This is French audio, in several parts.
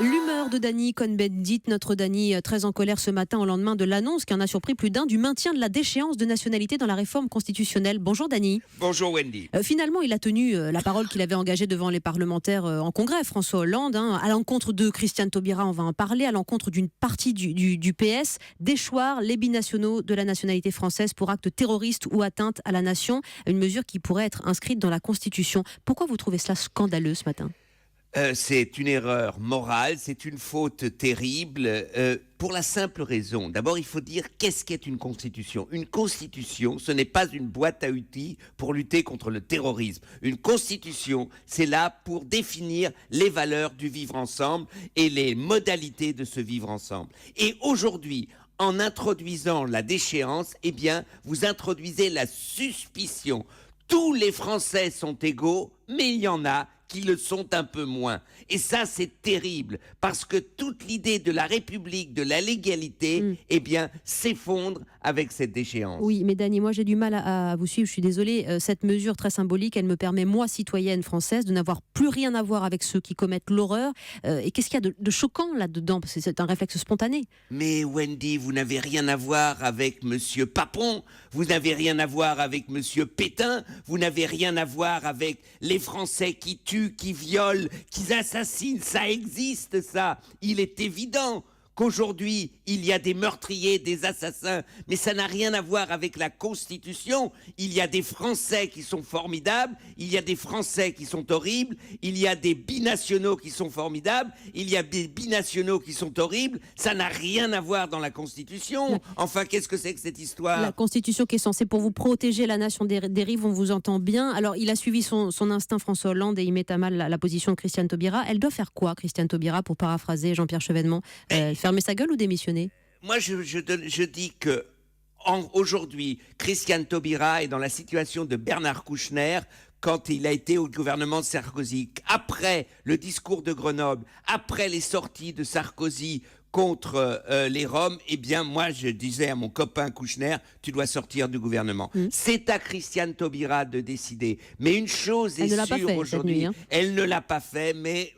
L'humeur de Dany Cohn-Bendit, notre Dany, très en colère ce matin au lendemain de l'annonce qui en a surpris plus d'un du maintien de la déchéance de nationalité dans la réforme constitutionnelle. Bonjour Dany. Bonjour Wendy. Finalement, il a tenu la parole qu'il avait engagée devant les parlementaires en congrès, François Hollande, à l'encontre de Christiane Taubira, on va en parler, à l'encontre d'une partie du PS, d'échoir les binationaux de la nationalité française pour actes terroristes ou atteinte à la nation, une mesure qui pourrait être inscrite dans la Constitution. Pourquoi vous trouvez cela scandaleux ce matin ? C'est une erreur morale, c'est une faute terrible, pour la simple raison. D'abord, il faut dire qu'est-ce qu'est une constitution. Une constitution, ce n'est pas une boîte à outils pour lutter contre le terrorisme. Une constitution, c'est là pour définir les valeurs du vivre ensemble et les modalités de ce vivre ensemble. Et aujourd'hui, en introduisant la déchéance, eh bien, vous introduisez la suspicion. Tous les Français sont égaux, mais il y en a qui le sont un peu moins. Et ça, c'est terrible, parce que toute l'idée de la République, de la légalité, eh bien, s'effondre avec cette déchéance. Oui, mais Dany, moi j'ai du mal à vous suivre, je suis désolée. Cette mesure très symbolique, elle me permet, moi, citoyenne française, de n'avoir plus rien à voir avec ceux qui commettent l'horreur. Et qu'est-ce qu'il y a de choquant là-dedans ? Parce que c'est un réflexe spontané. Mais Wendy, vous n'avez rien à voir avec Monsieur Papon, vous n'avez rien à voir avec Monsieur Pétain, vous n'avez rien à voir avec les Français qui tuent, qui violent, qui assassinent. Ça existe, ça. Il est évident qu'aujourd'hui, il y a des meurtriers, des assassins, mais ça n'a rien à voir avec la Constitution. Il y a des Français qui sont formidables, il y a des Français qui sont horribles, il y a des binationaux qui sont formidables, il y a des binationaux qui sont horribles. Ça n'a rien à voir dans la Constitution. Enfin, qu'est-ce que c'est que cette histoire ? La Constitution qui est censée pour vous protéger la nation des dérives, on vous entend bien. Alors, il a suivi son instinct, François Hollande, et il met à mal la position de Christiane Taubira. Elle doit faire quoi, Christiane Taubira, pour paraphraser Jean-Pierre Chevènement ? Fermer sa gueule ou démissionner ? Moi, je dis que aujourd'hui, Christiane Taubira est dans la situation de Bernard Kouchner quand il a été au gouvernement de Sarkozy. Après le discours de Grenoble, après les sorties de Sarkozy contre les Roms, eh bien, moi, je disais à mon copain Kouchner, tu dois sortir du gouvernement. C'est à Christiane Taubira de décider. Mais une chose est sûre aujourd'hui, elle ne l'a pas fait, mais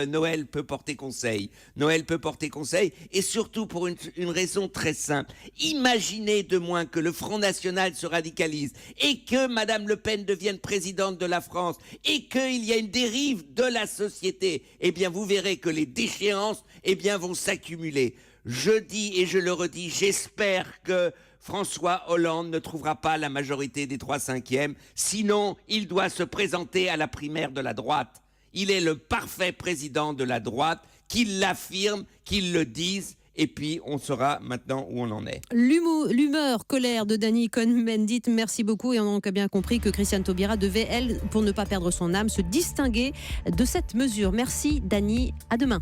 Noël peut porter conseil. Noël peut porter conseil, et surtout pour une raison très simple. Imaginez de moins que le Front National se radicalise et que Madame Le Pen devienne présidente de la France et qu'il y a une dérive de la société. Eh bien, vous verrez que les déchéances, eh bien, vont s'accumuler. Je dis et je le redis, j'espère que François Hollande ne trouvera pas la majorité des 3/5, sinon il doit se présenter à la primaire de la droite. Il est le parfait président de la droite, qu'il l'affirme, qu'il le dise, et puis on saura maintenant où on en est. L'humeur, colère de Dany Cohn-Bendit, merci beaucoup. Et on a donc bien compris que Christiane Taubira devait, elle, pour ne pas perdre son âme, se distinguer de cette mesure. Merci Dany, à demain.